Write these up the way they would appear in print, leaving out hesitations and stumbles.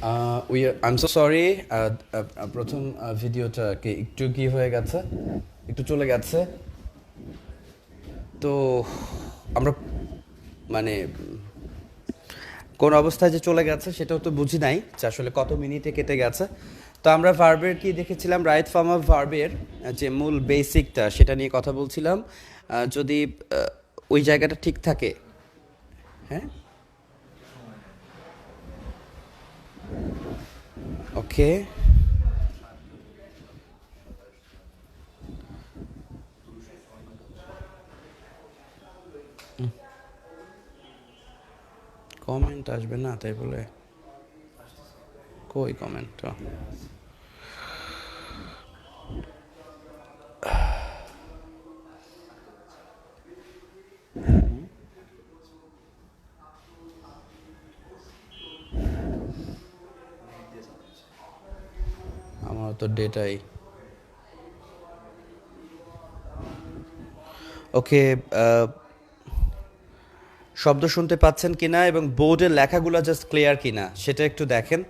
I am so sorry. প্রথম ভিডিওটা একটু কি হয়ে গেছে, একটু চলে গেছে। তো আমরা মানে কোন অবস্থায় যে চলে গেছে সেটাও তো বুঝি নাই যে আসলে কত মিনিটে কেটে গেছে। তো আমরা ভার্বের কি দেখেছিলাম, রাইট ফর্ম অফ ভার্বের যে মূল বেসিকটা সেটা নিয়ে কথা বলছিলাম। যদি ওই জায়গাটা ঠিক থাকে, হ্যাঁ, ওকে। কমেন্ট আসবে না তাই বলে? কই কমেন্টটা? আমার তো ডেটাই ওকে। শব্দ শুনতে পাচ্ছেন কিনা এবং বোর্ডের লেখাগুলো জাস্ট ক্লিয়ার কিনা সেটা একটু দেখেন।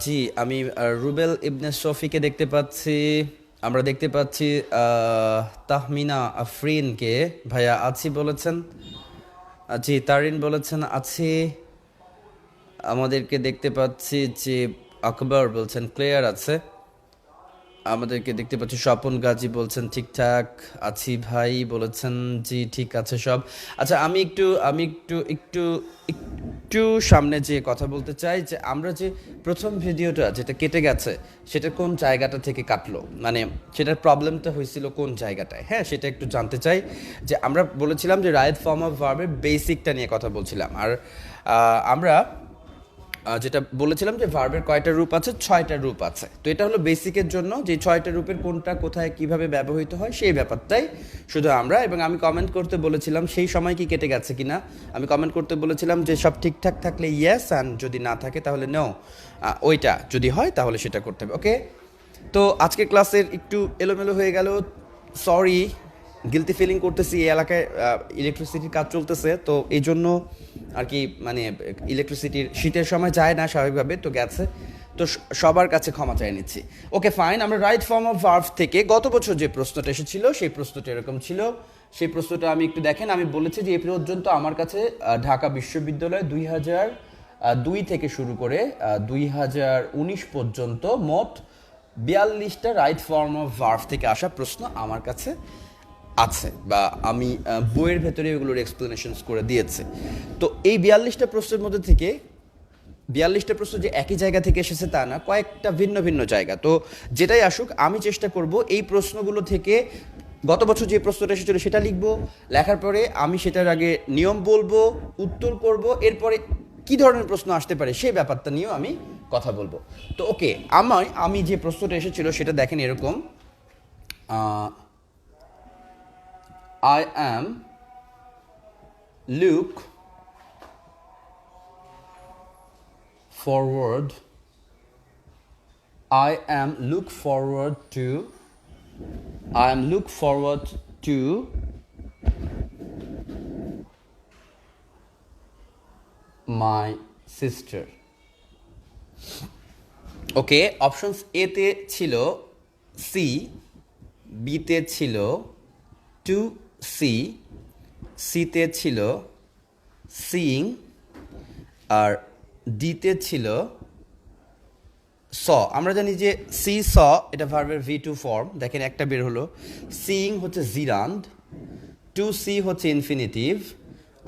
জি, আমি রুবেল ইবনে শফিকে দেখতে পাচ্ছি। আমরা দেখতে পাচ্ছি তাহমিনা আফরিনকে। ভাইয়া আছি বলেছেন। জি, তারিন বলেছেন আছি। আমাদেরকে দেখতে পাচ্ছি যে আকবর বলছেন ক্লিয়ার আছে। আমাদেরকে দেখতে পাচ্ছি স্বপন গাজী বলছেন ঠিকঠাক আছি ভাই বলেছেন। জি, ঠিক আছে সব। আচ্ছা, আমি একটু একটু সামনে যে কথা বলতে চাই যে আমরা যে প্রথম ভিডিওটা যেটা কেটে গেছে সেটা কোন জায়গাটা থেকে কাটলো, মানে সেটার প্রবলেমটা হয়েছিল কোন জায়গাটায়, হ্যাঁ, সেটা একটু জানতে চাই। যে আমরা বলেছিলাম যে রাইট ফর্ম অফ ভার্বের বেসিকটা নিয়ে কথা বলছিলাম। আর আমরা যেটা বলেছিলাম যে ভার্বের কয়টা রূপ আছে, 6টা রূপ আছে। তো এটা হলো বেসিকের জন্য যে 6টা রূপের কোনটা কোথায় কিভাবে ব্যবহৃত হয় সেই ব্যাপারটাই শুধু আমরা। এবং আমি কমেন্ট করতে বলেছিলাম সেই সময় কি কেটে গেছে কিনা। আমি কমেন্ট করতে বলেছিলাম যে সব ঠিকঠাক থাকলে ইয়েস, অ্যান্ড যদি না থাকে তাহলে নো। ওইটা যদি হয় তাহলে সেটা করতে হবে, ওকে। তো আজকের ক্লাসের একটু এলোমেলো হয়ে গেল, সরি। গিলটি ফিলিং করতেছি, এই এলাকায় ইলেকট্রিসিটির কাজ চলতেছে, তো এই জন্য আর কি, মানে ইলেকট্রিসিটির শীতের সময় যায় না স্বাভাবিকভাবে, তো গেছে। তো সবার কাছে ক্ষমা চাই নিচ্ছি। ওকে ফাইন, আমরা রাইট ফর্ম অফ ভার্ভ থেকে গত বছর যে প্রশ্নটা এসেছিল সেই প্রশ্নটা এরকম ছিল। সেই প্রশ্নটা আমি একটু দেখেন। আমি বলেছি যে এ পর্যন্ত আমার কাছে ঢাকা বিশ্ববিদ্যালয় 2002 থেকে শুরু করে 2019 পর্যন্ত মোট 42টা রাইট ফর্ম অফ ভার্ভ থেকে আসা প্রশ্ন আমার কাছে আছে, বা আমি বইয়ের ভেতরে এগুলোর এক্সপ্লেনেশনস করে দিয়েছে। তো এই 42টা প্রশ্নের মধ্যে থেকে 42টা প্রশ্ন যে একই জায়গা থেকে এসেছে তা না, কয়েকটা ভিন্ন ভিন্ন জায়গা। তো যেটাই আসুক আমি চেষ্টা করব এই প্রশ্নগুলো থেকে গত বছর যে প্রশ্নটা এসেছিল সেটা লিখব। লেখার পরে আমি সেটার আগে নিয়ম বলবো, উত্তর করব, এরপরে কি ধরনের প্রশ্ন আসতে পারে সেই ব্যাপারটা নিয়েও আমি কথা বলবো। তো ওকে, আমি যে প্রশ্নটা এসেছিল সেটা দেখেন এরকম। I am look forward I am look forward to my sister. Okay, options এ তে ছিল সি, বি তে ছিল টু সি, সিতে ছিল সিইং, আর ডিতে ছিল স। আমরা জানি যে সি স এটা ভার্বের V2 ফর্ম, দেখেন একটা বের হলো। সিইং হচ্ছে জিরান্ড, টু সি হচ্ছে ইনফিনিটিভ,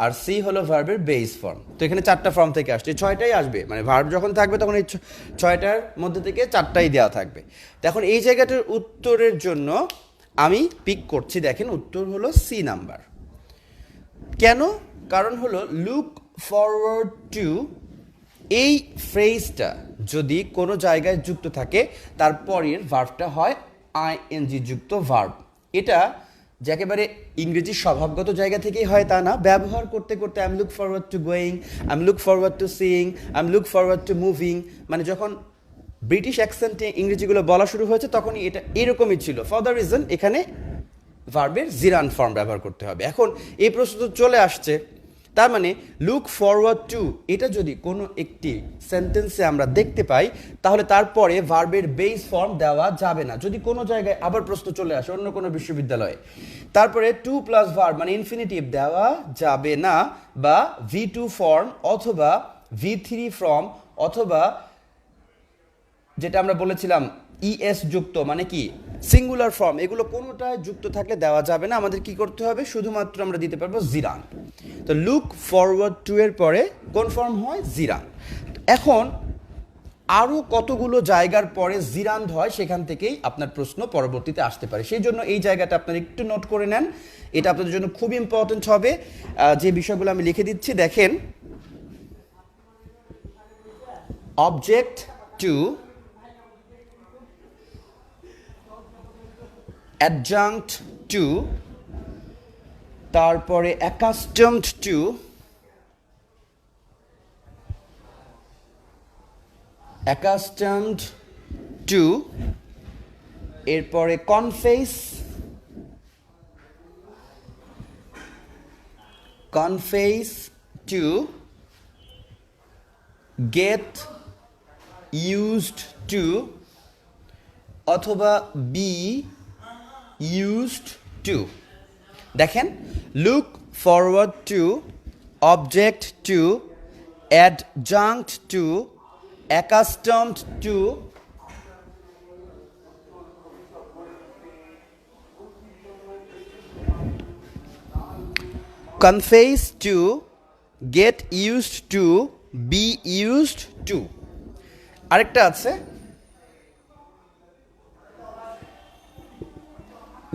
আর সি হলো ভার্বের বেস ফর্ম। তো এখানে 4টা ফর্ম থেকে আসছে, 6টাই আসবে, মানে ভার্ব যখন থাকবে তখন এই 6টার মধ্যে থেকে 4টাই দেওয়া থাকবে। তো এখন এই জায়গাটার উত্তরের জন্য আমি পিক করছি, দেখেন উত্তর হলো সি নাম্বার। কেন? কারণ হলো লুক ফরওয়ার্ড টু, এই ফ্রেজটা যদি কোনো জায়গায় যুক্ত থাকে তারপরের ভার্বটা হয় আইএনজি যুক্ত ভার্ব। এটা যে একেবারে ইংরেজির স্বভাবগত জায়গা থেকেই হয় তা না, ব্যবহার করতে করতে I am look forward two going, I am look forward two seeing, I am look forward two moving, মানে যখন ব্রিটিশ অ্যাকসেন্টে ইংরেজিগুলো বলা শুরু হয়েছে তখনই এটা এরকমই ছিল। ফর দ্য রিজন এখানে ভার্বের জিরান ফর্ম ব্যবহার করতে হবে। এখন এই প্রশ্ন তো চলে আসছে তার মানে লুক ফরওয়ার্ড টু এটা যদি কোনো একটি সেন্টেন্সে আমরা দেখতে পাই তাহলে তারপরে ভার্বের বেস ফর্ম দেওয়া যাবে না। যদি কোনো জায়গায় আবার প্রশ্ন চলে আসে অন্য কোনো বিশ্ববিদ্যালয়ে, তারপরে টু প্লাস ভার্ব মানে ইনফিনিটিভ দেওয়া যাবে না, বা V2 ফর্ম অথবা V3 ফর্ম অথবা যেটা আমরা বলেছিলাম ইএস যুক্ত মানে কি সিঙ্গুলার ফর্ম, এগুলো কোনোটায় যুক্ত থাকলে দেওয়া যাবে না। আমাদের কি করতে হবে, শুধুমাত্র আমরা দিতে পারবো জিরান। তো লুক ফরওয়ার্ড টু এর পরে কোন ফর্ম হয়, জিরান। এখন আরও কতগুলো জায়গার পরে জিরান্ড হয় সেখান থেকেই আপনার প্রশ্ন পরবর্তীতে আসতে পারে। সেই জন্য এই জায়গাটা আপনারা একটু নোট করে নেন, এটা আপনাদের জন্য খুব ইম্পর্টেন্ট হবে। যে বিষয়গুলো আমি লিখে দিচ্ছি দেখেন, অবজেক্ট টু, অ্যাডজাঙ্ক্ট টু, তারপরে অ্যাকাস্টমড টু, অ্যাকাস্টমড টু, এরপরে confess, confess to, get used to, অথবা বি ইউজড টু। দেখেন, look forward to, object to, adjunct to, accustomed to, confess to, get used to, be used to। আরেকটা আছে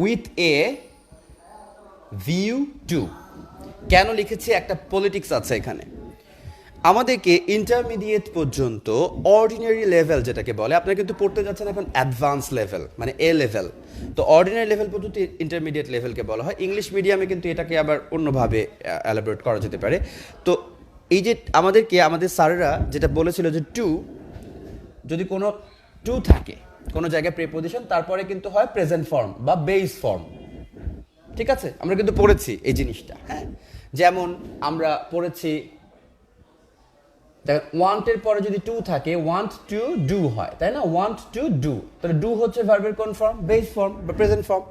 with a view to। কেন লিখেছি, একটা politics আছে এখানে। আমাদেরকে ইন্টারমিডিয়েট পর্যন্ত অর্ডিনারি লেভেল যেটাকে বলে, আপনারা কিন্তু পড়তে যাচ্ছেন এখন অ্যাডভান্স লেভেল মানে এ লেভেল, তো অর্ডিনারি লেভেল পর্যন্ত ইন্টারমিডিয়েট লেভেলকে বলা হয়। ইংলিশ মিডিয়ামে কিন্তু এটাকে আবার অন্যভাবে এলাবোরেট করা যেতে পারে। তো এই যে আমাদেরকে আমাদের স্যারেরা যেটা বলেছিল যে টু, যদি কোনো টু থাকে কোনো জায়গায় প্রিপোজিশন, তারপরে কিন্তু হয় প্রেজেন্ট ফর্ম বা বেস ফর্ম। ঠিক আছে, আমরা কিন্তু পড়েছি এই জিনিসটা। হ্যাঁ, যেমন আমরা পড়েছি ওয়ান্টের পরে যদি টু থাকে, ওয়ান্ট টু ডু হয়, তাই না? ওয়ান্ট টু ডু, তাহলে ডু হচ্ছে ভার্বের কোন ফর্ম, বেস ফর্ম বা প্রেজেন্ট ফর্ম।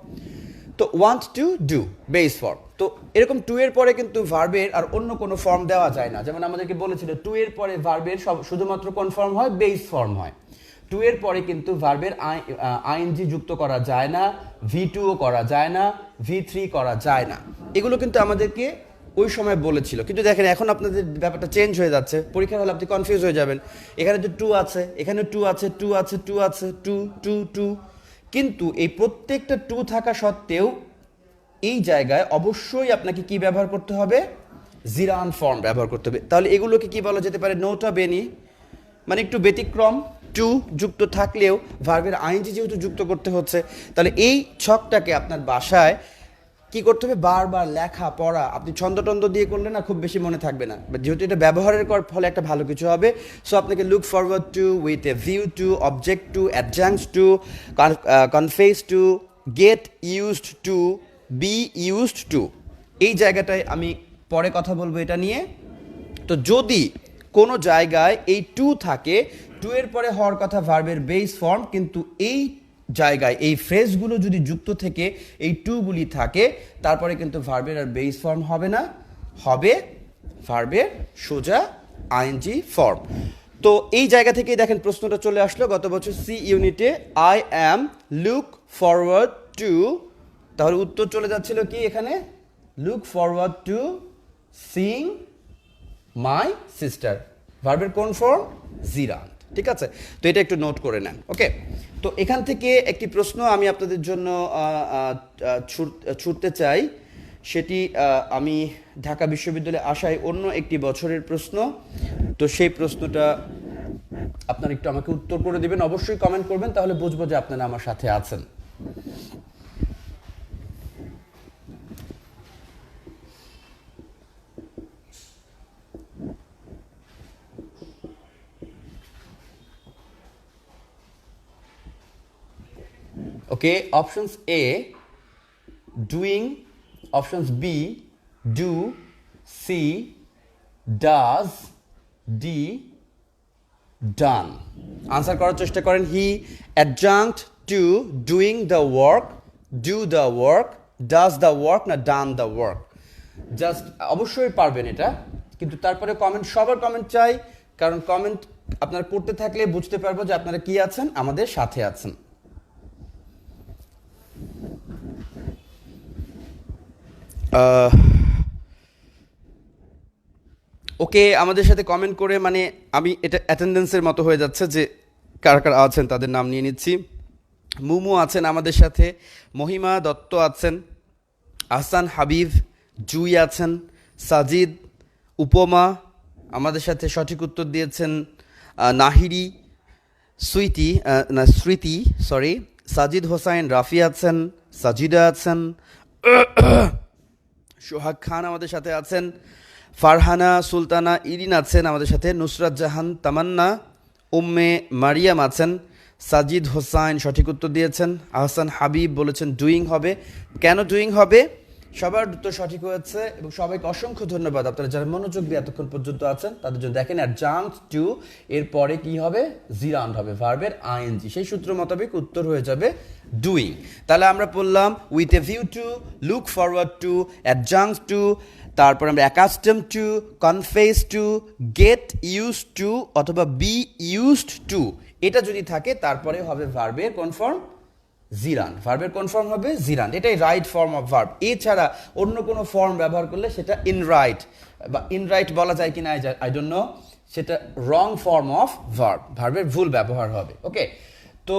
তো want to do base form. তো এরকম টু এর পরে কিন্তু ভার্বের আর অন্য কোনো ফর্ম দেওয়া যায় না। যেমন আমাদেরকে বলেছিল টু এর পরে ভার্বের শুধুমাত্র কোন ফর্ম হয়, বেস ফর্ম হয়। টু এর পরে কিন্তু ভার্বের আইএনজি যুক্ত করা যায় না, V2 ও করা যায় না, V3 করা যায় না। এগুলো কিন্তু আমাদেরকে ওই সময় বলেছিল। কিন্তু দেখেন এখন আপনাদের ব্যাপারটা চেঞ্জ হয়ে যাচ্ছে, পরীক্ষার হলে আপনি কনফিউজ হয়ে যাবেন। এখানে তো টু আছে, এখানে টু আছে, টু আছে, টু আছে, টু টু টু, কিন্তু এই প্রত্যেকটা টু থাকা সত্ত্বেও এই জায়গায় অবশ্যই আপনাকে কি ব্যবহার করতে হবে, জিরান ফর্ম ব্যবহার করতে হবে। তাহলে এগুলোকে কি বলা যেতে পারে, নোটা বেনি, মানে একটু ব্যতিক্রম। টু যুক্ত থাকলেও ভার্বের আইনজি যেহেতু যুক্ত করতে হচ্ছে, তাহলে এই ছকটাকে আপনার বাসায় কি করতে হবে, বারবার লেখা পড়া। আপনি ছন্দটন্দ দিয়ে করলে না খুব বেশি মনে থাকবে না, যেহেতু এটা ব্যবহারের ফলে একটা ভালো কিছু হবে। সো আপনাকে look forward to, with a view to, object to, adjuncts to, confess to, get used to, be used to, এই জায়গাটায় আমি পরে কথা বলবো এটা নিয়ে। তো যদি কোনো জায়গায় এই টু থাকে, টু এর পরে হওয়ার কথা ভার্বের বেস ফর্ম, কিন্তু এই জায়গায় এই ফ্রেজগুলো যদি যুক্ত থেকে এই টুগুলি থাকে, তারপরে কিন্তু ভার্বের আর বেস ফর্ম হবে না, হবে ভার্বের সোজা আইএনজি ফর্ম। তো এই জায়গা থেকেই দেখেন প্রশ্নটা চলে আসলো গত বছর সি ইউনিটে, I am look forward two, তাহলে উত্তর চলে যাচ্ছিল কি এখানে, look forward two seeing my sister, ভার্বের কোন ফর্ম, জিরান্ড। ঠিক আছে, তো এটা একটু নোট করে নেন। ওকে, তো এখান থেকে একটি প্রশ্ন আমি আপনাদের জন্য ছুটতে চাই, সেটি আমি ঢাকা বিশ্ববিদ্যালয়ে আসায় অন্য একটি বছরের প্রশ্ন। তো সেই প্রশ্নটা আপনারা একটু আমাকে উত্তর করে দিবেন, অবশ্যই কমেন্ট করবেন, তাহলে বুঝবো যে আপনারা আমার সাথে আছেন। Okay, options A, doing, options B, do, C, does, D, done. Answer করার চেষ্টা করেন। He addicted to doing the work, do the work, does the work না ডান দ্য ওয়ার্ক। জাস্ট অবশ্যই পারবেন এটা, কিন্তু তারপরে কমেন্ট, সবার কমেন্ট চাই, কারণ কমেন্ট আপনারা পড়তে থাকলে বুঝতে পারবো যে আপনারা কি আছেন, আমাদের সাথে আছেন। ওকে, আমাদের সাথে কমেন্ট করে, মানে আমি এটা অ্যাটেন্ডেন্সের মতো হয়ে যাচ্ছে যে কারা কারা আছেন তাদের নাম নিয়ে নিচ্ছি। মুমু আছেন আমাদের সাথে, মহিমা দত্ত আছেন, আহসান হাবিব, জুই আছেন, সাজিদ, উপমা আমাদের সাথে সঠিক উত্তর দিয়েছেন, নাহিরি, সুইটি না স্মৃতি সরি, সাজিদ হোসাইন, রাফি আছেন, সাজিদা আছেন, সোহাগ খান আমাদের সাথে আছেন, ফারহানা সুলতানা ইরিন আছেন আমাদের সাথে, নুসরাত জাহান তামান্না, উম্মে মারিয়াম আছেন, সাজিদ হোসাইন সঠিক উত্তর দিয়েছেন, আহসান হাবিব বলেছেন ডুইং হবে। কেন ডুইং হবে? সবার উত্তর সঠিক হয়েছে এবং সবাইকে অসংখ্য ধন্যবাদ। আপনারা যারা মনোযোগ দিয়ে এতক্ষণ পর্যন্ত আছেন তাদের জন্য দেখেন অ্যাডজাঙ্কড টু এর পরে কি হবে? জিরান্ড হবে, ভার্বের আইএনজি। সেই সূত্র মোতাবেক উত্তর হয়ে যাবে ডুইং। তাহলে আমরা বললাম with a view to, look forward to, addicted to, তারপর আমরা accustomed to, confess to, get use to অথবা বি ইউজড টু, এটা যদি থাকে তারপরে হবে ভার্বের কোন ফর্ম? জিরান। ভার্বের কোন ফর্ম হবে? জিরান। এটাই রাইট ফর্ম অফ ভার্ব। এছাড়া অন্য কোনো ফর্ম ব্যবহার করলে সেটা ইনরাইট বা ইনরাইট বলা যায় কিনা আই ডোন্ট নো, সেটা রং ফর্ম অফ ভার্ব, ভার্বের ভুল ব্যবহার হবে। ওকে, তো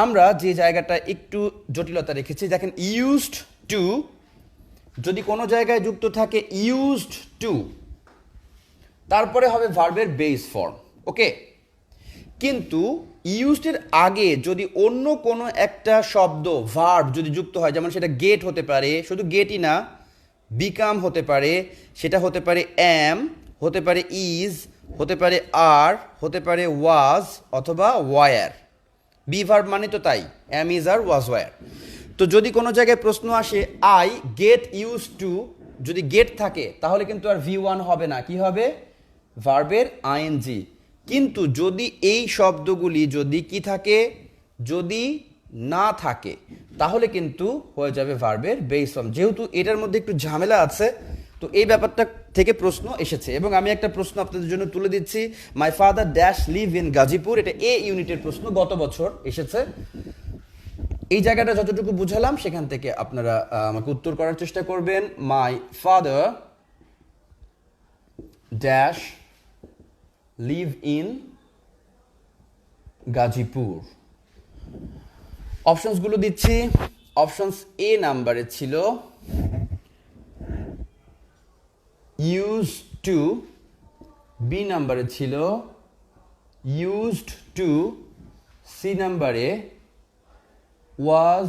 আমরা যে জায়গাটা একটু জটিলতা রেখেছি দেখেন, ইউজড টু যদি কোনো জায়গায় যুক্ত থাকে ইউজড টু, তারপরে হবে ভার্বের বেস ফর্ম। ওকে, কিন্তু ইউজডের আগে যদি অন্য কোনো একটা শব্দ ভার্ব যদি যুক্ত হয়, যেমন সেটা গেট হতে পারে, শুধু গেটই না, বিকাম হতে পারে, সেটা হতে পারে অ্যাম, হতে পারে ইজ, হতে পারে আর, হতে পারে ওয়াজ অথবা ওয়ার। বি ভার্ব মানে তো তাই, অ্যাম, ইজ, আর, ওয়াজ, ওয়ার। তো যদি কোনো জায়গায় প্রশ্ন আসে আই গেট ইউজ টু, যদি গেট থাকে তাহলে কিন্তু আর ভি ওয়ান হবে না, কি হবে? ভার্বের আইএনজি। কিন্তু যদি এই শব্দগুলি যদি কি থাকে, যদি না থাকে, তাহলে কিন্তু হয়ে যাবে ভার্বের বেস ফর্ম। যেহেতু এটার মধ্যে একটু ঝামেলা আছে, তো এই ব্যাপারটা থেকে প্রশ্ন এসেছে এবং আমি একটা প্রশ্ন আপনাদের জন্য তুলে দিচ্ছি। মাই father dash live in Gazipur, এটা এ ইউনিটের প্রশ্ন, গত বছর এসেছে। এই জায়গাটা যতটুকু বুঝালাম সেখান থেকে আপনারা আমাকে উত্তর করার চেষ্টা করবেন। My father dash live in Gazipur. অপশনসগুলো দিচ্ছি। অপশনস এ নাম্বারে ছিল ইউজ টু, বি নাম্বারে ছিল ইউজড টু, সি নাম্বারে ওয়াজ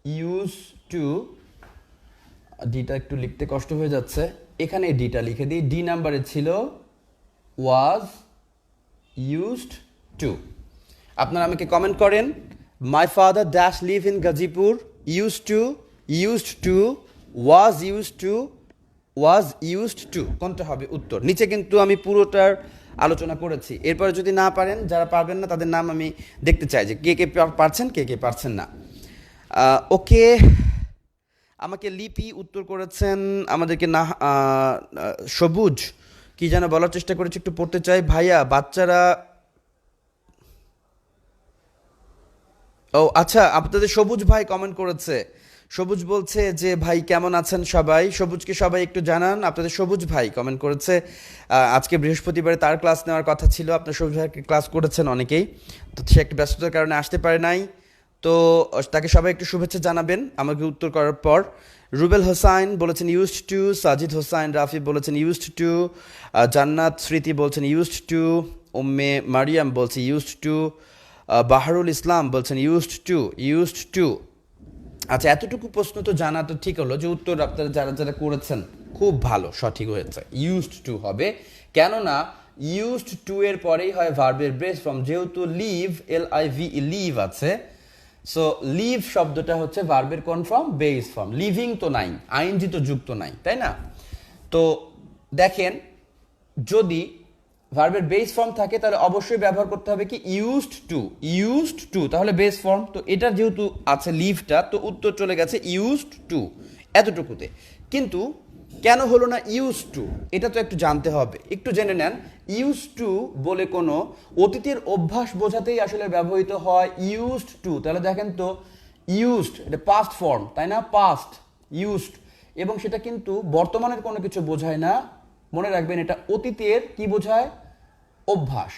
ইউজ টু, ডিটা একটু লিখতে কষ্ট হয়ে যাচ্ছে, এখানে ডিটা লিখে দিই। ডি নাম্বারে ছিল ওয়াজ ইউজড টু। আপনারা আমাকে কমেন্ট করেন, মাই father dash live in Gazipur, used to, was used to, was used to, কোনটা হবে উত্তর? নিচে কিন্তু আমি পুরোটার আলোচনা করেছি। এরপরে যদি না পারেন, যারা পারবেন না তাদের নাম আমি দেখতে চাই যে কে কে পারছেন, কে কে পারছেন না। ওকে, আমাকে লিপি উত্তর করেছেন, আমাদেরকে না সবুজ কি যেন বলার চেষ্টা করেছি, একটু পড়তে চাই। ভাইয়া বাচ্চারা, ও আচ্ছা, আপনাদের সবুজ ভাই কমেন্ট করেছে। সবুজ বলছে যে ভাই কেমন আছেন সবাই, সবুজকে সবাই একটু জানান। আপনাদের সবুজ ভাই কমেন্ট করেছে আজকে বৃহস্পতিবারে তার ক্লাস নেওয়ার কথা ছিল, আপনার সবুজ ভাইকে ক্লাস করেছেন অনেকেই, তো সে একটু ব্যস্ততার কারণে আসতে পারে নাই, তো তাকে সবাই একটু শুভেচ্ছা জানাবেন আমাকে উত্তর করার পর। রুবেল হোসাইন বলেছেন ইউজড টু, সাজিদ হোসাইন রাফি বলেছেন ইউজড টু, জান্নাত স্মৃতি বলছেন ইউজড টু, উম্মে মারিয়াম বলছে ইউজড টু, বাহারুল ইসলাম বলছেন ইউজড টু। আচ্ছা, এতটুকু প্রশ্ন তো জানা তো ঠিক হলো যে উত্তর আপনারা যারা যারা করেছেন খুব ভালো, সঠিক হয়েছে, ইউজড টু হবে। কেননা ইউজড টু এর পরেই হয় ভার্বের বেস ফর্ম, যেহেতু লিভ, LIVE, লিভ আছে, সো লিভ শব্দটা হচ্ছে ভার্বের কোন ফর্ম? Base form. লিভিং তো নাই, আইএনজি তো যুক্ত নাই, তাই না? তো দেখেন যদি ভার্বের বেস ফর্ম থাকে তাহলে অবশ্যই ব্যবহার করতে হবে কি ইউজড টু, তাহলে বেস ফর্ম। তো এটা যেহেতু আছে লিভটা, তো উত্তর চলে গেছে ইউজড টু এতটুকুতে। কিন্তু কেন হলো না ইউজ টু, এটা তো একটু জানতে হবে, একটু জেনে নেন। ইউজ টু বলে কোনো অতীতের অভ্যাস বোঝাতেই আসলে ব্যবহৃত হয় ইউজড টু। তাহলে দেখেন তো ইউজড এটা পাস্ট ফর্ম, তাই না? পাস্ট ইউজড, এবং সেটা কিন্তু বর্তমানের কোনো কিছু বোঝায় না। মনে রাখবেন এটা অতীতের কি বোঝায়? অভ্যাস।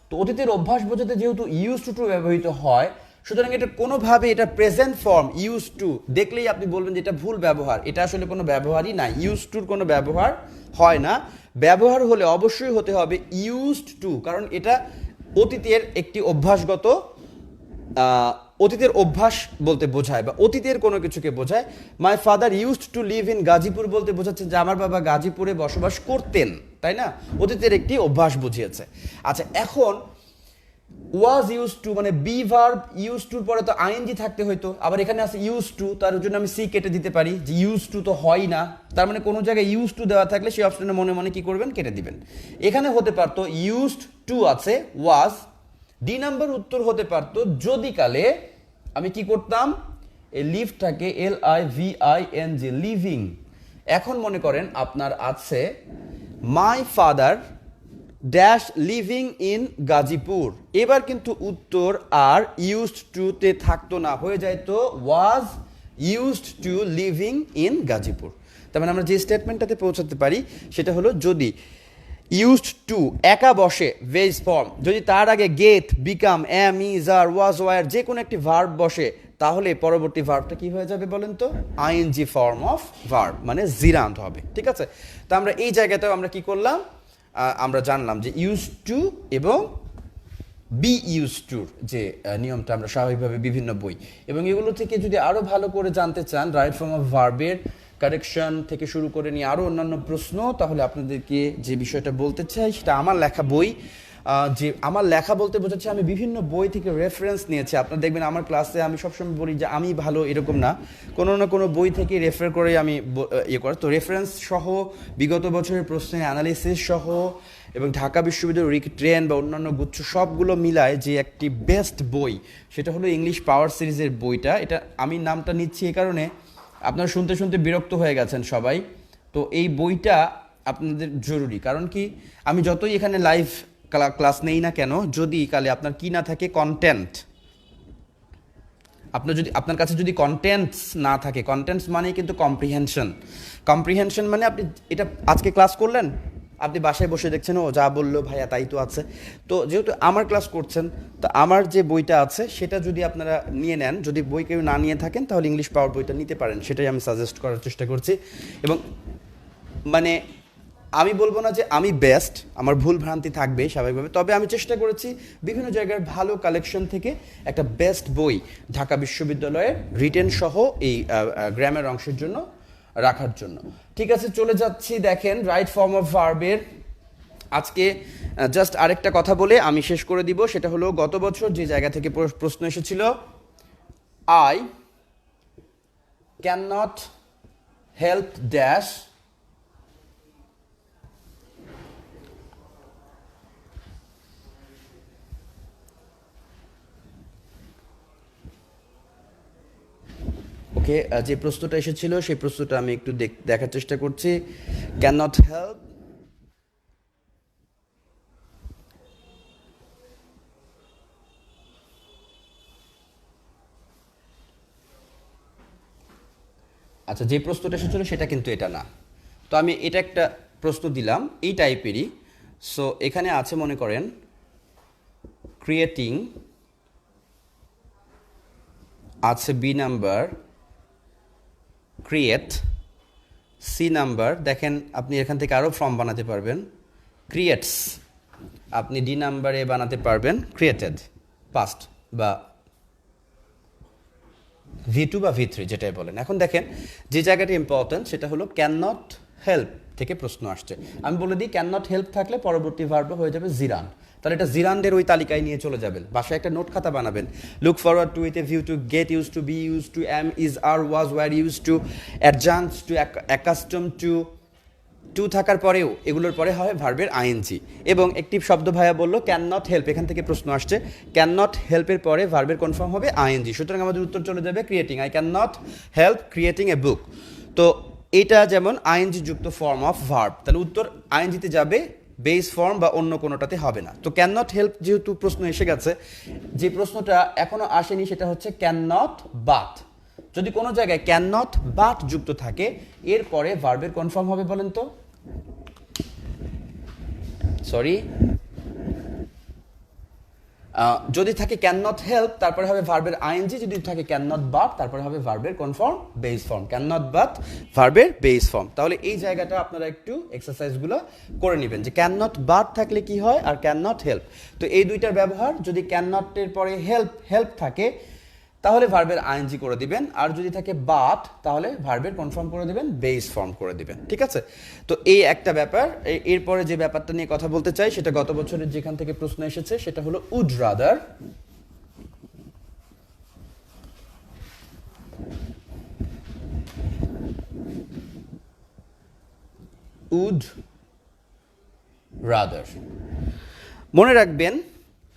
তো অতীতের অভ্যাস বোঝাতে যেহেতু ইউজ টু ব্যবহৃত হয়, সুতরাং এটা কোনোভাবে এটা প্রেজেন্ট ফর্ম ইউজ টু দেখলেই আপনি বলবেন যে এটা ভুল ব্যবহার, এটা আসলে কোনো ব্যবহারই না, ইউজ টুর কোনো ব্যবহার হয় না। ব্যবহার হলে অবশ্যই হতে হবে ইউজড টু, কারণ এটা অতীতের একটি অভ্যাসগত অতীতের অভ্যাস বলতে বোঝায় বা অতীতের কোনো কিছুকে বোঝায়। My father used to leave in Gazipur বলতে বোঝাচ্ছে যে আমার বাবা গাজীপুরে বসবাস করতেন, তাই না? অতীতের একটি অভ্যাস বুঝিয়েছে। আচ্ছা, এখন ওয়াজ ইউজ টু মানে বি ভার্ব ইউজ টুর পরে তো আইএনজি থাকতে হইতো, আবার এখানে আছে ইউজ টু, তার জন্য আমি সি কেটে দিতে পারি যে ইউজ টু তো হয় না, তার মানে কোনো জায়গায় ইউজ টু দেওয়া থাকলে সেই অপশনে মনে মনে কি করবেন? কেটে দিবেন। এখানে হতে পারতো ইউজড টু আছে ওয়াজ, ডি নাম্বার উত্তর হতে পারতো যদি কালে আমি কি করতাম? এই লিভটাকে LIVING লিভিং। এখন মনে করেন আপনার আছে মাই father dash living in Gazipur, এবার কিন্তু উত্তর আর ইউজড টু তে থাকতো না, হয়ে যাইতো ওয়াজ used to living in Gazipur. তার মানে আমরা যে স্টেটমেন্টটাতে পৌঁছাতে পারি সেটা হলো যদি ইউজড টু একা বসে ভেজ ফর্ম, যদি তার আগে get become am is are was were যে কোনো একটি ভার্ব বসে, তাহলে পরবর্তী ভার্বটা কি হয়ে যাবে বলেন তো? আইএনজি ফর্ম অফ ভার্ব, মানে জিরান্ট হবে। ঠিক আছে, তো আমরা এই জায়গাতেও আমরা কি করলাম? আমরা জানলাম যে ইউজ টু এবং বি ইউজ টুর যে নিয়মটা আমরা স্বাভাবিকভাবে বিভিন্ন বই এবং এগুলো থেকে যদি আরও ভালো করে জানতে চান, রাইট ফর্ম অফ ভার্বের কারেকশন থেকে শুরু করে নিয়ে আরও অন্যান্য প্রশ্ন, তাহলে আপনাদেরকে যে বিষয়টা বলতে চাই সেটা আমার লেখা বই। যে আমার লেখা বলতে বোঝাচ্ছে আমি বিভিন্ন বই থেকে রেফারেন্স নিয়েছি। আপনারা দেখবেন আমার ক্লাসে আমি সবসময় বলি যে আমি ভালো, এরকম না, কোনো না কোনো বই থেকে রেফার করে আমি ইয়ে করি। তো রেফারেন্স সহ বিগত বছরের প্রশ্নের অ্যানালিসিস সহ এবং ঢাকা বিশ্ববিদ্যালয়ের ট্রেন বা অন্যান্য গুচ্ছ সবগুলো মিলায় যে একটি বেস্ট বই, সেটা হলো ইংলিশ পাওয়ার সিরিজের বইটা। এটা আমি নামটা নিচ্ছি এই কারণে আপনারা শুনতে শুনতে বিরক্ত হয়ে গেছেন সবাই, তো এই বইটা আপনাদের জরুরি। কারণ কি, আমি যতই এখানে লাইভ ক্লাস নেই না কেন, যদি কালে আপনার কি না থাকে কন্টেন্ট, আপনার কাছে যদি কন্টেন্টস না থাকে, কন্টেন্টস মানে কিন্তু কম্প্রিহেনশন মানে আপনি এটা আজকে ক্লাস করলেন, আপনি বাসায় বসে দেখছেন ও যা বললো ভাইয়া তাই তো আছে। তো যেহেতু আমার ক্লাস করছেন, তো আমার যে বইটা আছে সেটা যদি আপনারা নিয়ে নেন, যদি বই কেউ না নিয়ে থাকেন তাহলে ইংলিশ পাওয়ার বইটা নিতে পারেন, সেটাই আমি সাজেস্ট করার চেষ্টা করছি। এবং মানে আমি বলবো না যে আমি বেস্ট, আমার ভুল ভ্রান্তি থাকবে স্বাভাবিকভাবে, তবে আমি চেষ্টা করেছি বিভিন্ন জায়গার ভালো কালেকশন থেকে একটা বেস্ট বই ঢাকা বিশ্ববিদ্যালয়ের রিটেন সহ এই গ্রামের অংশের জন্য রাখার জন্য। ঠিক আছে, চলে যাচ্ছি। দেখেন রাইট ফর্ম অফ ভার্বের আজকে জাস্ট আরেকটা কথা বলে আমি শেষ করে দিব, সেটা হলো গত বছর যে জায়গা থেকে প্রশ্ন এসেছিল, I can not help dash ওকে, যে প্রশ্নটা এসেছিল সেই প্রশ্নটা আমি একটু দেখার চেষ্টা করছি। ক্যান নট হেল্প আচ্ছা, যে প্রশ্নটা এসেছিল সেটা কিন্তু এটা না, তো আমি এটা একটা প্রশ্ন দিলাম এই টাইপেরই। সো এখানে আছে মনে করেন ক্রিয়েটিং, আছে B number create, C number দেখেন আপনি এখান থেকে আরও ফর্ম বানাতে পারবেন ক্রিয়েটস, আপনি ডি নাম্বারে বানাতে পারবেন ক্রিয়েটেড পাস্ট বা V2 বা V3 যেটাই বলেন। এখন দেখেন যে জায়গাটা ইম্পর্টেন্ট সেটা হলো ক্যান নট হেল্প থেকে প্রশ্ন আসছে। আমি বলে দিই ক্যান নট হেল্প থাকলে পরবর্তী ভার্ব হয়ে যাবে জিরান, তাহলে এটা জিরান্ডের ওই তালিকায় নিয়ে চলে যাবেন, বাসায় একটা নোট খাতা বানাবেন। Look forward to with a view to, get use to, be use to, am is are was were use to, অ্যাডজান্স টু, অ্যাকাস্টম টু, টু থাকার পরেও এগুলোর পরে হয় ভার্বের আইএনজি। এবং একটি শব্দ ভাইয়া বললো ক্যান নট হেল্প, এখান থেকে প্রশ্ন আসছে ক্যান নট হেল্পের পরে ভার্বের কনফার্ম হবে আইএনজি, সুতরাং আমাদের উত্তর চলে যাবে creating. I can not help creating a book. তো এটা যেমন আইএনজি যুক্ত ফর্ম অফ ভার্ব, তাহলে উত্তর আইএনজিতে যাবে, বেস ফর্ম বা অন্য কোনোটাতে হবে না। তো ক্যান নট হেল্প যেহেতু প্রশ্ন এসে গেছে, যে প্রশ্নটা এখনো আসেনি সেটা হচ্ছে ক্যান নট বাট। যদি কোনো জায়গায় ক্যান নট বাট যুক্ত থাকে এরপরে ভার্বের কনফার্ম হবে বলেন তো? সরি, যদি থাকে ক্যান নট হেল্প তারপরে হবে ভার্বের আইএনজি, যদি থাকে ক্যান নট বাট তারপরে হবে ভার্বের confirm base form. Can not but ভার্বের বেস ফর্ম। তাহলে এই জায়গাটা আপনারা একটু এক্সারসাইজগুলো করে নেবেন যে ক্যান নট বাট থাকলে কি হয় আর ক্যান নট হেল্প। তো এই দুইটার ব্যবহার, যদি ক্যান নটের পরে হেল্প থাকে তাহলে ভার্বের আইএনজি করে দিবেন, আর যদি থাকে বাট তাহলে ভার্বের কনফার্ম করে দিবেন, বেস ফর্ম করে দিবেন। ঠিক আছে? তো এই একটা ব্যাপার। এরপরে যে ব্যাপারটা নিয়ে কথা বলতে চাই সেটা গত বছরের যেখান থেকে প্রশ্ন এসেছে সেটা হলো উড রাদার। উড রাদার, মনে রাখবেন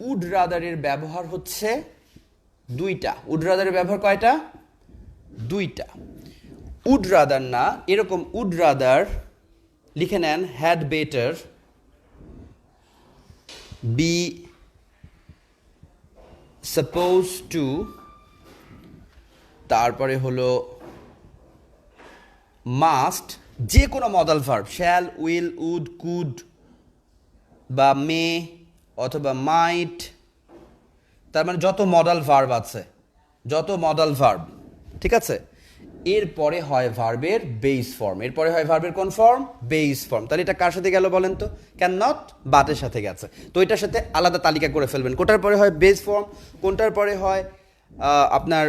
উড রাদারের ব্যবহার হচ্ছে দুইটা। উড রাদারের ব্যবহার কয়টা? দুইটা। উড রাদার না, এরকম উড রাদার লিখে নেন had better, be suppose to, তারপরে হলো মাস্ট, যে কোনো modal verb, shall, will, would, could বা মে অথবা মাইট, তার মানে যত মডাল ভার্ব আছে, যত মডাল ভার্ব, ঠিক আছে, এরপরে হয় ভার্বের বেস ফর্ম, এরপরে হয় ভার্বের কোন ফর্ম? Base form. তাহলে এটা কার সাথে গেল বলেন তো? ক্যান নট বাটের সাথে গেছে। তো এটার সাথে আলাদা তালিকা করে ফেলবেন, কোনটার পরে হয় বেস ফর্ম, কোনটার পরে হয় আপনার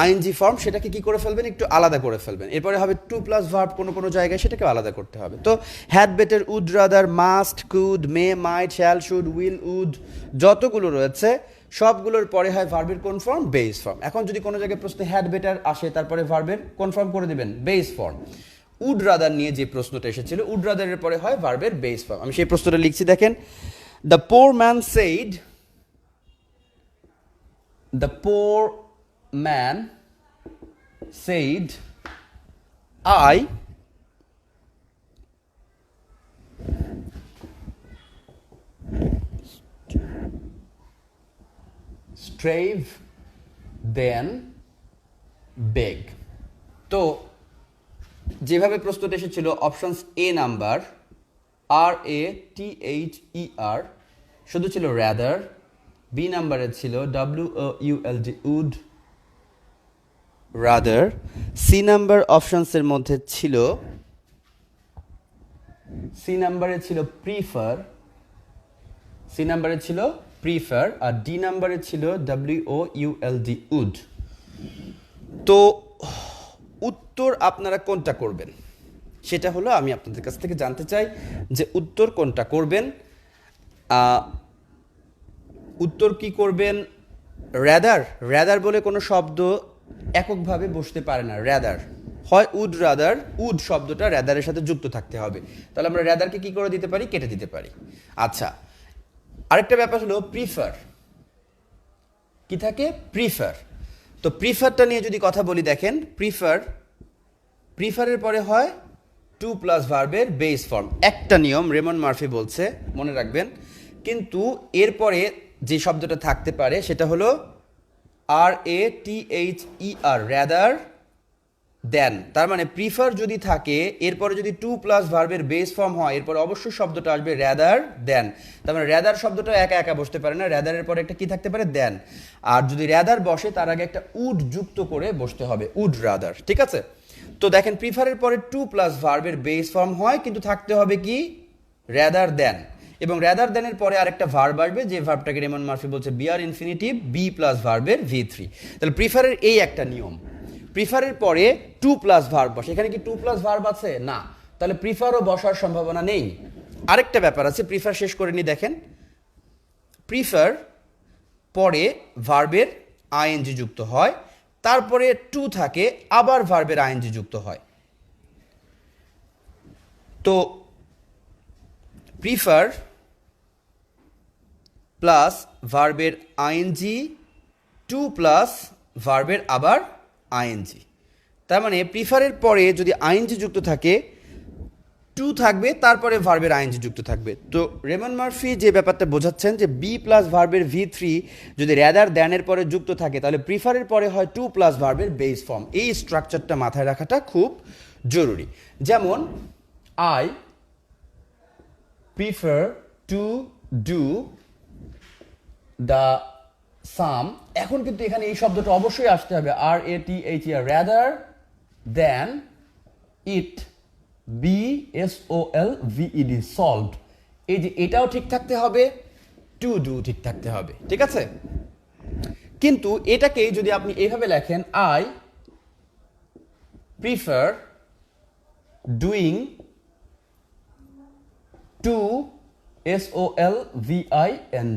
আইএনজি ফর্ম, সেটাকে কি করে ফেলবেন? একটু আলাদা করে ফেলবেন। এরপরে হবে টু প্লাস ভার্ব কোনো কোনো জায়গায়, সেটাকে আলাদা করতে হবে। তো had better, would rather, must, could, may, might, shall, should, will, would, যতগুলো রয়েছে সবগুলোর পরে হয় ভার্বের কোন ফর্ম? Base form. এখন যদি কোনো জায়গায় প্রশ্নে হ্যাড বেটার আসে তারপরে ভার্বের কনফার্ম করে দিবেন বেস ফর্ম। উড রাদার নিয়ে যে প্রশ্নটা এসেছিল, উড রাদারের পরে হয় ভার্বের বেস ফর্ম। আমি সেই প্রশ্নটা লিখছি, দেখেন। The poor man said, the poor man said I strive then beg। তো যেভাবে প্রশ্নটা এসেছিল অপশনস এ নাম্বার RATHER শুধু ছিল রাদার, বি নাম্বারে ছিল WOULD would rather, C number অপশনসের মধ্যে ছিল, সি নাম্বারে ছিল প্রিফার, সি নাম্বারে ছিল প্রিফার, আর ডি নাম্বারে ছিল WOULD উড। তো উত্তর আপনারা কোনটা করবেন সেটা হলো আমি আপনাদের কাছ থেকে জানতে চাই যে উত্তর কোনটা করবেন। উত্তর কি করবেন? রাদার, রাদার বলে কোনো শব্দ এককভাবে বসতে পারে না। রাদার হয় উড রাদার, উড শব্দটা রাদারের সাথে যুক্ত থাকতে হবে, তাহলে আমরা রাদারকে কি করে দিতে পারি? কেটে দিতে পারি। আচ্ছা, আরেকটা ব্যাপার হলো প্রিফার, কি থাকে? প্রিফার। তো প্রিফারটা নিয়ে যদি কথা বলি, দেখেন প্রিফার, প্রিফারের পরে হয় টু প্লাস ভার্বের বেস ফর্ম। একটা নিয়ম রেমন মার্ফি বলছে, মনে রাখবেন, কিন্তু এরপরে যে শব্দটা থাকতে পারে সেটা হলো RATHER, রাদার দেন। তার মানে প্রিফার যদি থাকে এরপরে যদি টু প্লাস ভার্বের বেস ফর্ম হয় এরপরে অবশ্যই শব্দটা আসবে রাদার দেন। তার মানে রাদার শব্দটা একা একা বসতে পারে না, রাদারের পরে একটা কি থাকতে পারে? দেন। আর যদি রাদার বসে তার আগে একটা উড যুক্ত করে বসতে হবে, উড রাদার। ঠিক আছে? তো দেখেন প্রিফারের পরে টু প্লাস ভার্বের বেস ফর্ম হয়, কিন্তু থাকতে হবে কি? Rather than. এবং রাদার দেনের পরে আরেকটা ভার্ব আসবে, যে ভার্বটাকে রেমন মার্ফি বলছে বিআর ইনফিনিটিভ, বি প্লাস ভার্বের V3। তাহলে প্রিফারের এই একটা নিয়ম, প্রিফারের পরে টু প্লাস ভার্ব বসে। এখানে কি টু প্লাস ভার্ব আছে? না, তাহলে প্রিফারও বসার সম্ভাবনা নেই। আরেকটা ব্যাপার আছে, প্রিফার শেষ করে নি, দেখেন প্রিফার পরে ভার্বের আইএনজি যুক্ত হয়, তারপরে টু থাকে, আবার ভার্বের আইএনজি যুক্ত হয়। তো প্রিফার প্লাস ভার্বের আইএনজি টু প্লাস ভার্বের আবার আইএনজি। তার মানে প্রিফারের পরে যদি আইএনজি যুক্ত থাকে টু থাকবে, তারপরে ভার্বের আইএনজি যুক্ত থাকবে। তো রেমন মার্ফি যে ব্যাপারটা বোঝাচ্ছেন যে বি প্লাস ভার্বের V3 যদি র্যাদার দ্যানের পরে যুক্ত থাকে তাহলে প্রিফারের পরে হয় টু প্লাস ভার্বের বেস ফর্ম। এই স্ট্রাকচারটা মাথায় রাখাটা খুব জরুরি। যেমন I prefer to do the sum, এখন কিন্তু এখানে এই শব্দটা অবশ্যই আসতে হবে RATHER, rather than it BSOLVED, solved. এই যে এটাও ঠিক থাকতে হবে, টু ডু ঠিক থাকতে হবে, ঠিক আছে? কিন্তু এটাকেই যদি আপনি এইভাবে লেখেন I prefer doing to SOLVING,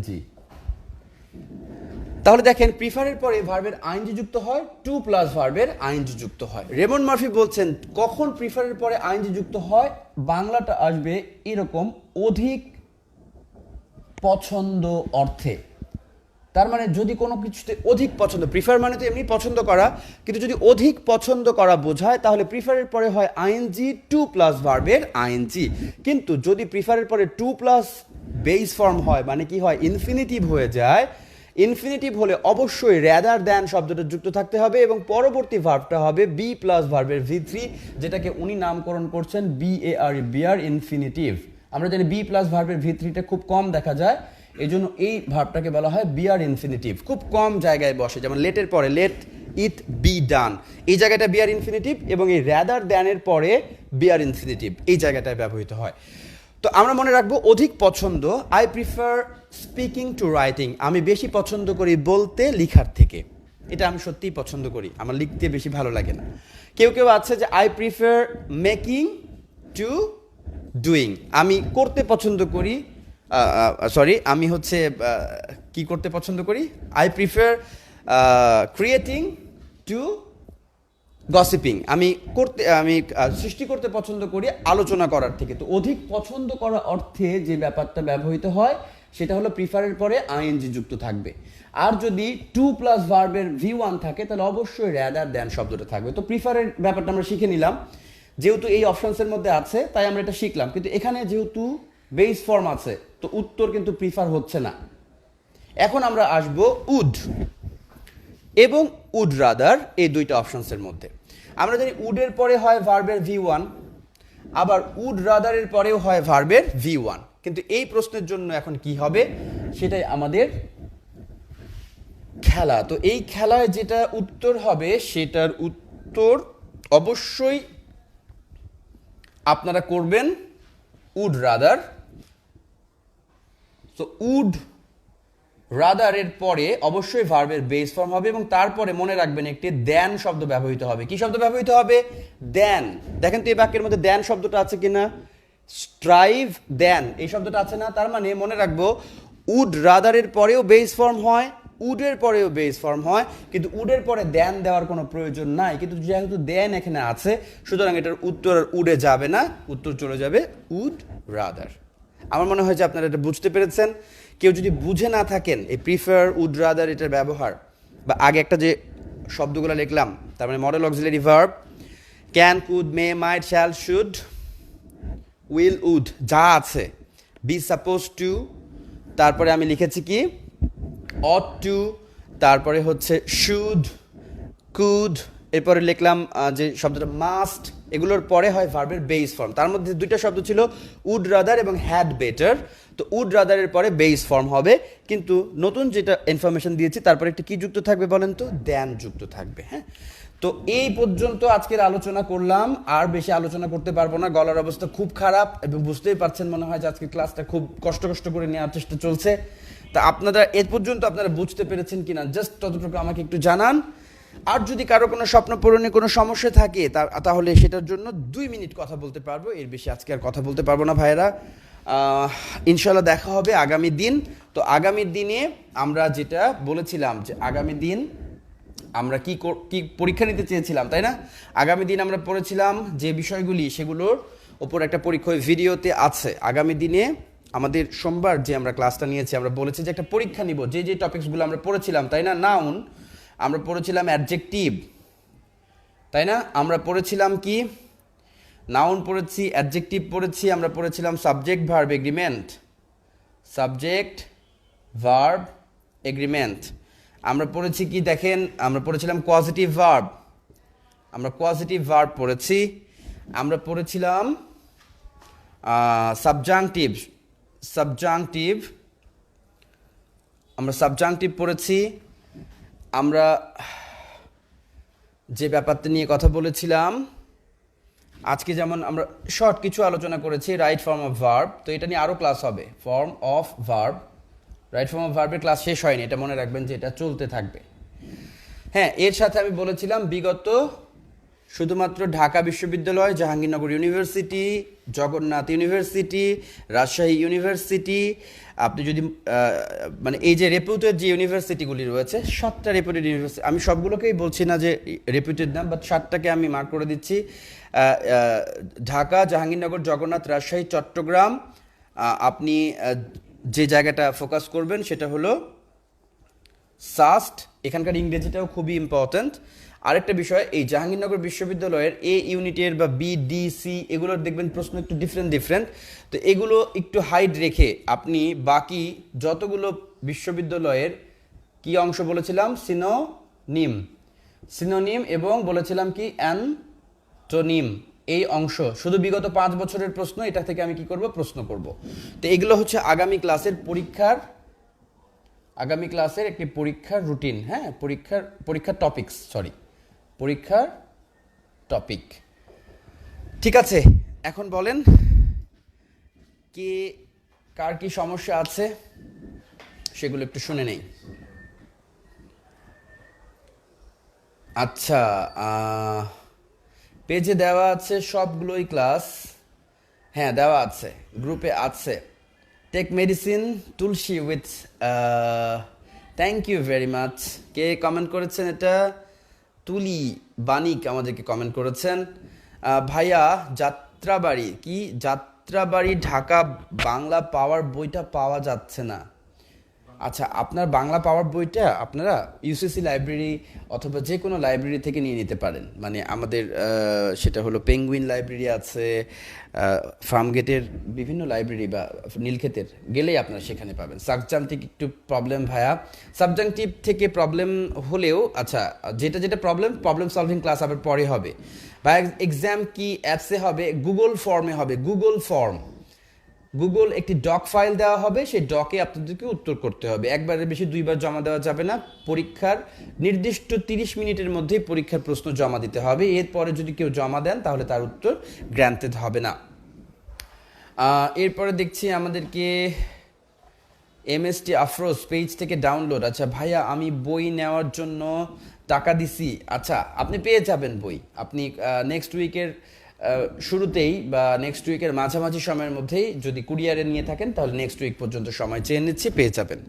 তাহলে দেখেন প্রিফারের পরে ভার্বের আইএনজি যুক্ত হয়, টু প্লাস ভার্বের আইএনজি যুক্ত হয়। রেমন মার্ফি বলছেন কখন প্রিফারের পরে আইএনজি যুক্ত হয়, বাংলাটা আসবে এরকম অধিক পছন্দ অর্থে। তার মানে যদি কোনো কিছুতে অধিক পছন্দ, প্রিফার মানে তো এমনি পছন্দ করা, কিন্তু যদি অধিক পছন্দ করা বোঝায় তাহলে প্রিফারের পরে হয় আইএনজি টু প্লাস ভার্বের আইএনজি। কিন্তু যদি প্রিফারের পরে টু প্লাস বেস ফর্ম হয়, মানে কি হয়, ইনফিনিটিভ হয়ে যায়, ইনফিনিটিভ হলে অবশ্যই র্যাদার দ্যান শব্দটা যুক্ত থাকতে হবে এবং পরবর্তী ভার্বটা হবে বি প্লাস ভার্বের V3, যেটাকে উনি নামকরণ করছেন BARE, বিয়ার ইনফিনিটিভ। আমরা জানি বি প্লাস ভার্বের V3টা খুব কম দেখা যায়, এই জন্য এই ভার্বটাকে বলা হয় বিয়ার ইনফিনিটিভ। খুব কম জায়গায় বসে, যেমন লেটের পরে লেট ইট বি ডান, এই জায়গাটা বিয়ার ইনফিনিটিভ, এবং এই র্যাদার দ্যানের পরে বিয়ার ইনফিনিটিভ এই জায়গাটায় ব্যবহৃত হয়। তো আমরা মনে রাখবো অধিক পছন্দ, I prefer speaking to writing, আমি বেশি পছন্দ করি বলতে লিখার থেকে। এটা আমি সত্যিই পছন্দ করি, আমার লিখতে বেশি ভালো লাগে না। কেউ কেউ আছে যে I prefer making to doing, আমি করতে পছন্দ করি, আমি হচ্ছে কি করতে পছন্দ করি, I prefer creating to gossiping, আমি সৃষ্টি করতে পছন্দ করি আলোচনা করার থেকে। তো অধিক পছন্দ করা অর্থে যে ব্যাপারটা ব্যবহৃত হয় সেটা হলো প্রিফারের পরে আইএনজি যুক্ত থাকবে। আর যদি টু প্লাস ভার্বের V1 থাকে তাহলে অবশ্যই র্যাদার দ্যান শব্দটা থাকবে। তো প্রিফারের ব্যাপারটা আমরা শিখে নিলাম, যেহেতু এই অপশনসের মধ্যে আছে তাই আমরা এটা শিখলাম। কিন্তু এখানে যেহেতু বেস ফর্ম আছে তো উত্তর কিন্তু প্রিফার হচ্ছে না। এখন আমরা আসবো উড এবং উড রাদার, এই দুইটা অপশনসের মধ্যে। আমরা জানি উডের পরে হয় ভার্বের V1, আবার উড রাদারের পরেও হয় ভার্বের V1। কিন্তু এই প্রশ্নের জন্য এখন কি হবে সেটাই আমাদের খেলা। তো এই খেলায় যেটা উত্তর হবে সেটার উত্তর অবশ্যই আপনারা করবেন উড রাদার। তো উড রাদারের পরে অবশ্যই ভার্বের বেস ফর্ম হবে এবং তারপরে মনে রাখবেন একটি দ্যান শব্দ ব্যবহৃত হবে। কি শব্দ ব্যবহৃত হবে? দ্যান। দেখেন তো এই বাক্যের মধ্যে দ্যান শব্দটা আছে কিনা, স্ট্রাইভ দ্যান এই শব্দটা আছে না। তার মানে মনে রাখবো উড রাদারের পরেও বেস ফর্ম হয়, উডের পরেও বেস ফর্ম হয়, কিন্তু উডের পরে দ্যান দেওয়ার কোনো প্রয়োজন নাই। কিন্তু যেহেতু দ্যান এখানে আছে সুতরাং এটার উত্তর উডে যাবে না, উত্তর চলে যাবে উড রাদার। আমার মনে হয় যে আপনারা এটা বুঝতে পেরেছেন। কেউ যদি বুঝে না থাকেন এই প্রিফার, উড রাদার এটার ব্যবহার, বা আগে একটা যে শব্দগুলো লিখলাম তার মানে modal auxiliary verb can, could, may, might, shall, should, will, would যা আছে, বি সাপোজ টু, তারপরে আমি লিখেছি কি অট টু, তারপরে হচ্ছে শুড, কুড, এরপরে লিখলাম যে শব্দটা মাস্ট, এগুলোর পরে হয় ভার্বের বেস ফর্ম। তার মধ্যে দুইটা শব্দ ছিল উড রাদার এবং হ্যাড বেটার। তো উড রাদারের পরে বেস ফর্ম হবে, কিন্তু নতুন যেটা ইনফরমেশন দিয়েছি তারপরে একটা কি যুক্ত থাকবে বলেন তো? দ্যান যুক্ত থাকবে। হ্যাঁ, তো এই পর্যন্ত আজকের আলোচনা করলাম, আর বেশি আলোচনা করতে পারবো না, গলার অবস্থা খুব খারাপ এবং বুঝতেই পারছেন মনে হয় যে আজকের ক্লাসটা খুব কষ্ট করে নেওয়ার চেষ্টা চলছে। তা আপনারা এ পর্যন্ত আপনারা বুঝতে পেরেছেন কিনা জাস্ট ততটুকু আমাকে একটু জানান। আর যদি কারো কোনো স্বপ্ন পূরণে কোনো সমস্যা থাকে তাহলে সেটার জন্য 2 মিনিট কথা বলতে পারবো, এর বেশি আজকে আর কথা বলতে পারবো না ভাইয়েরা। ইনশাল্লাহ দেখা হবে আগামী দিন। তো আগামী দিনে আমরা যেটা বলেছিলাম যে আগামী দিন আমরা কি পরীক্ষা নিতে চেয়েছিলাম, তাই না? আগামী দিন আমরা পড়েছিলাম যে বিষয়গুলি, সেগুলোর ওপর একটা পরীক্ষা ভিডিওতে আছে। আগামী দিনে আমাদের সোমবার যে আমরা ক্লাসটা নিয়েছি আমরা বলেছি যে একটা পরীক্ষা নিব, যে যে টপিকসগুলো আমরা পড়েছিলাম, তাই না? নাউন আমরা পড়েছিলাম, অ্যাডজেক্টিভ, তাই না? আমরা পড়েছিলাম কি? নাউন পড়েছি, অ্যাডজেক্টিভ পড়েছি, আমরা পড়েছিলাম subject verb agreement, subject verb agreement. আমরা পড়েছি কি দেখেন, আমরা পড়েছিলাম পজিটিভ ভার্ব, আমরা পজিটিভ ভার্ব পড়েছি। আমরা পড়েছিলাম সাবজাংটিভ, সাবজাংটিভ, আমরা সাবজাংটিভ পড়েছি। আমরা যে ব্যাপারটা নিয়ে কথা বলেছিলাম আজকে, যেমন আমরা শর্ট কিছু আলোচনা করেছি, রাইট ফর্ম অফ ভার্ব, তো এটা নিয়ে আরও ক্লাস হবে। Form of verb, right form of ভার্বের ক্লাস শেষ হয়নি, এটা মনে রাখবেন যে এটা চলতে থাকবে। হ্যাঁ, এর সাথে আমি বলেছিলাম বিগত শুধুমাত্র ঢাকা বিশ্ববিদ্যালয়, Jahangirnagar university, Jagannath university, Rajshahi university, আপনি যদি মানে এই যে রেপুটেড যে ইউনিভার্সিটিগুলি রয়েছে, 7টা রেপুটেড ইউনিভার্সিটি, আমি সবগুলোকেই বলছি না যে রেপুটেড না, বাট 7টাকে আমি মার্ক করে দিচ্ছি। ঢাকা, জাহাঙ্গীরনগর, জগন্নাথ, রাজশাহী, চট্টগ্রাম। আপনি যে জায়গাটা ফোকাস করবেন সেটা হলো সাস্ট, এখানকার ইংরেজিটাও খুবই ইম্পর্ট্যান্ট। আরেকটা বিষয়, এই জাহাঙ্গীরনগর বিশ্ববিদ্যালয়ের এ ইউনিটের বা বি ডি সি এগুলোর দেখবেন প্রশ্ন একটু ডিফারেন্ট, তো এগুলো একটু হাইড রেখে আপনি বাকি যতগুলো বিশ্ববিদ্যালয়ের কি অংশ বলেছিলাম, সিনোনিম, সিনোনিম এবং বলেছিলাম কি অ্যান্টোনিম, এই অংশ শুধু বিগত 5 বছরের প্রশ্ন, এটা থেকে আমি কি করব, প্রশ্ন করব। তো এগুলো হচ্ছে আগামী ক্লাসের একটি পরীক্ষার রুটিন। হ্যাঁ, পরীক্ষার টপিকস, সরি, পরীক্ষার টপিক। ঠিক আছে, এখন বলেন কে কার কি সমস্যা আছে সেগুলো একটু শুনে নেই। আচ্ছা, পেজে দেওয়া আছে সবগুলোই ক্লাস, হ্যাঁ দেওয়া আছে, গ্রুপে আছে। Take medicine Tulsi with, thank you very much. কে কমেন্ট করেছেন এটা? তুলি বানিক আমাদেরকে কমেন্ট করেছেন। ভাইয়া যাত্রাবাড়ি, কি যাত্রাবাড়ি ঢাকা বাংলা পাওয়ার বইটা পাওয়া যাচ্ছে না। আচ্ছা, আপনার বাংলা পাওয়ার বইটা আপনারা ইউসিসি লাইব্রেরি অথবা যে কোনো লাইব্রেরি থেকে নিয়ে নিতে পারেন। মানে আমাদের সেটা হলো পেঙ্গুইন লাইব্রেরি আছে, ফার্মগেটের বিভিন্ন লাইব্রেরি বা নীলক্ষেতের গেলেই আপনারা সেখানে পাবেন। সাবজাংটিভ একটু প্রবলেম ভাইয়া, সাবজাংটিভ থেকে প্রবলেম হলেও, আচ্ছা যেটা প্রবলেম সলভিং ক্লাস আবার পরে হবে। বা এক্সাম কি অ্যাপসে হবে? গুগল ফর্মে হবে, গুগল একটি ডক ফাইল দেওয়া হবে, সেই ডকে আপনাদেরকে উত্তর করতে হবে। একবারের বেশি 2বার জমা দেওয়া যাবে না। পরীক্ষার নির্দিষ্ট 30 মিনিটের মধ্যেই পরীক্ষার প্রশ্ন জমা দিতে হবে। এরপরে যদি কেউ জমা দেন তাহলে তার উত্তর গ্র্যান্টেড হবে না। এরপরে দেখছি আমাদেরকে এমএসটি আফরোজ পেজ থেকে ডাউনলোড। আচ্ছা ভাইয়া, আমি বই নেওয়ার জন্য টাকা দিছি। আচ্ছা, আপনি পেয়ে যাবেন বই, আপনি নেক্সট উইকের শুরুতেই বা নেক্সট উইকের মাঝামাঝি সময়ের মধ্যেই যদি কুরিয়ারে নিয়ে থাকেন তাহলে নেক্সট উইক পর্যন্ত সময় চেয়ে নিচ্ছি, পেয়ে যাবেন।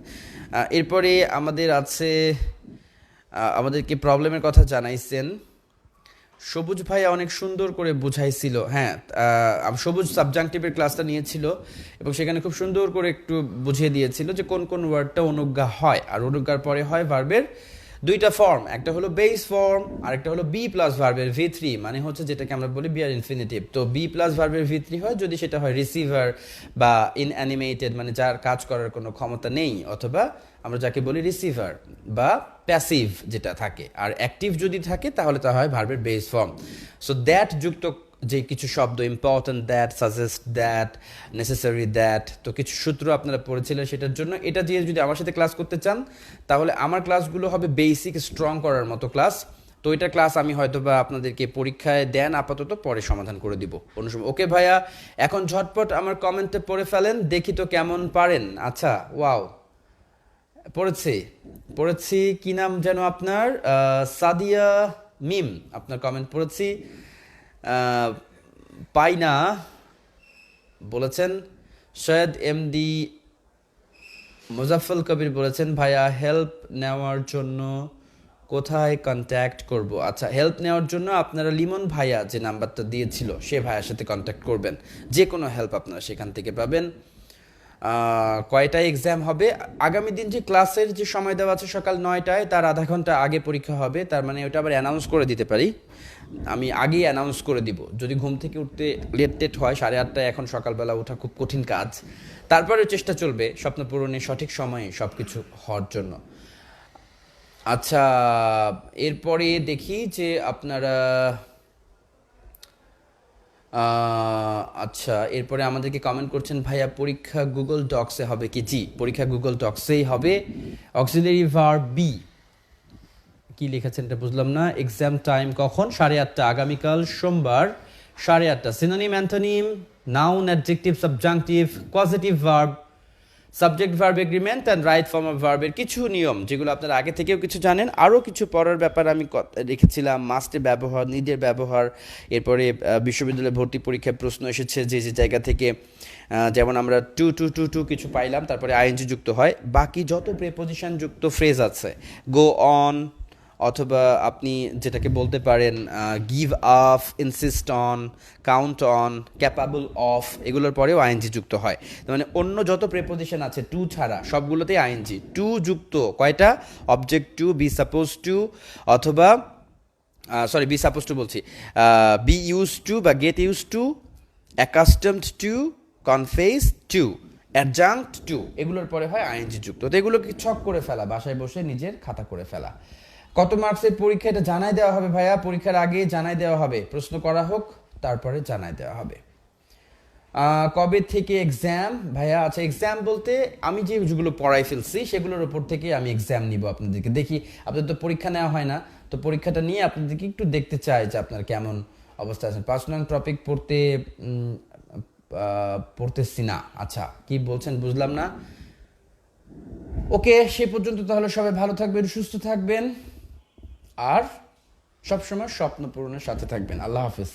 এরপরে আমাদের আছে, আমাদেরকে প্রবলেমের কথা জানাইছেন সবুজ ভাই, অনেক সুন্দর করে বুঝাইছিল। হ্যাঁ, সবুজ সাবজাংটিভের ক্লাসটা নিয়েছিল এবং সেখানে খুব সুন্দর করে একটু বুঝিয়ে দিয়েছিল যে কোন কোন ওয়ার্ডটা অনুজ্ঞা হয়, আর অনুজ্ঞার পরে হয় ভার্বের 2টা ফর্ম, একটা হলো বেস ফর্ম আর একটা হলো বি প্লাস ভার্বের V3, মানে হচ্ছে যেটাকে আমরা বলি বিয়ার ইনফিনিটিভ। তো বি প্লাস ভার্বের V3 হয় যদি সেটা হয় রিসিভার বা ইনঅ্যানিমেটেড, মানে যার কাজ করার কোনো ক্ষমতা নেই, অথবা আমরা যাকে বলি রিসিভার বা প্যাসিভ যেটা থাকে। আর অ্যাক্টিভ যদি থাকে তাহলে তা হয় ভার্বের বেস ফর্ম। সো দ্যাট যুক্ত যে কিছু শব্দ, important that, suggest that, necessary that, তো কিছু সূত্র আপনারা পড়েছিলেন সেটার জন্য। এটা দিয়ে যদি আমার সাথে ক্লাস করতে চান তাহলে আমার ক্লাসগুলো হবে বেসিক স্ট্রং করার মতো ক্লাস। তো এটা ক্লাস আমি হয়তো বা আপনাদেরকে পরীক্ষায় দেন, আপাতত পরে সমাধান করে দিব অন্য সময়। ওকে ভাইয়া, এখন ঝটপট আমার কমেন্টে পড়ে ফেলেন, দেখি তো কেমন পারেন। আচ্ছা, ওয়াও, পড়েছি কি নাম যেন আপনার? সাদিয়া মিম, আপনার কমেন্ট পড়েছি। পাইনা বলেছেন। সৈয়দ এমডি মুজাফফর কবির বলেছেন ভাইয়া হেল্প নেওয়ার জন্য কোথায় কন্ট্যাক্ট করব? আচ্ছা, হেল্প নেওয়ার জন্য আপনারা লিমন ভাইয়া যে নাম্বারটা দিয়েছিল সে ভাইয়ার সাথে কন্ট্যাক্ট করবেন, যে কোনো হেল্প আপনারা সেখান থেকে পাবেন। কয়টায় এক্সাম হবে? আগামী দিন যে ক্লাসের যে সময় দেওয়া আছে সকাল 9টায়, তার আধা ঘন্টা আগে পরীক্ষা হবে। তার মানে ওটা আবার অ্যানাউন্স করে দিতে পারি, আমি আগেই অ্যানাউন্স করে দিব। যদি ঘুম থেকে উঠতে লেট টেট হয়, 8:30টায় এখন সকালবেলা ওঠা খুব কঠিন কাজ, তারপরেও চেষ্টা চলবে স্বপ্ন পূরণে সঠিক সময়ে সব কিছু হওয়ার জন্য। আচ্ছা, এরপরে দেখি যে আপনারা আচ্ছা, এরপরে আমাদেরকে কমেন্ট করছেন, ভাইয়া পরীক্ষা গুগল ডক্সে হবে কি? জি, পরীক্ষা গুগল ডক্সেই হবে। অক্সিলারি ভার্ব বি, কি লিখেছেন এটা বুঝলাম না। এক্সাম টাইম কখন? 8:30, আগামীকাল সোমবার 8:30। Synonym, antonym, noun, adjective, subjunctive, positive verb, subject verb agreement and right form of ভার্বের কিছু নিয়ম, যেগুলো আপনারা আগে থেকেও কিছু জানেন। আরও কিছু পড়ার ব্যাপার আমি রেখেছিলাম, মাস্টের ব্যবহার, নিডের ব্যবহার। এরপরে বিশ্ববিদ্যালয়ে ভর্তি পরীক্ষায় প্রশ্ন এসেছে যে যে জায়গা থেকে, যেমন আমরা টু টু টু টু কিছু পাইলাম, তারপরে আইএনজি যুক্ত হয়। বাকি যত প্রেপোজিশন যুক্ত ফ্রেজ আছে, গো অন, অথবা আপনি যেটাকে বলতে পারেন give up, insist on, count on, capable of, এগুলোর পরেও আইএনজি যুক্ত হয়। তার মানে অন্য যত প্রেপোজিশন আছে টু ছাড়া সবগুলোতেই আইএনজি। টু যুক্ত কয়টা? Object to, be suppose to, অথবা সরি বি সাপোজ টু বলছি, বি ইউজ টু বা get use to, accustomed to, confess to, adjunct to, এগুলোর পরে হয় আইএনজি যুক্ত। তো এগুলোকে ছক করে ফেলা, বাসায় বসে নিজের খাতা করে ফেলা। কত মার্কসের পরীক্ষা এটা জানাই দেওয়া হবে ভাইয়া, পরীক্ষার আগে জানাই দেওয়া হবে, প্রশ্ন করা হোক তারপরে জানাই দেওয়া হবে। কবে থেকে এক্সাম ভাইয়া? আচ্ছা, এক্সাম বলতে আমি যেগুলো পড়াই ফেলছি সেগুলোর উপর থেকে আমি এক্সাম নিব আপনাদেরকে। দেখি, আপনাদের তো পরীক্ষা নেওয়া হয় না, তো পরীক্ষাটা নিয়ে আপনাদেরকে একটু দেখতে চাই যে আপনার কেমন অবস্থা আছেন। 5 নং টপিক পড়তেছি না। আচ্ছা, কি বলছেন বুঝলাম না। ওকে, সে পর্যন্ত তাহলে সবাই ভালো থাকবেন, সুস্থ থাকবেন, আর সবসময় স্বপ্ন পূরণের সাথে থাকবেন। আল্লাহ হাফিজ।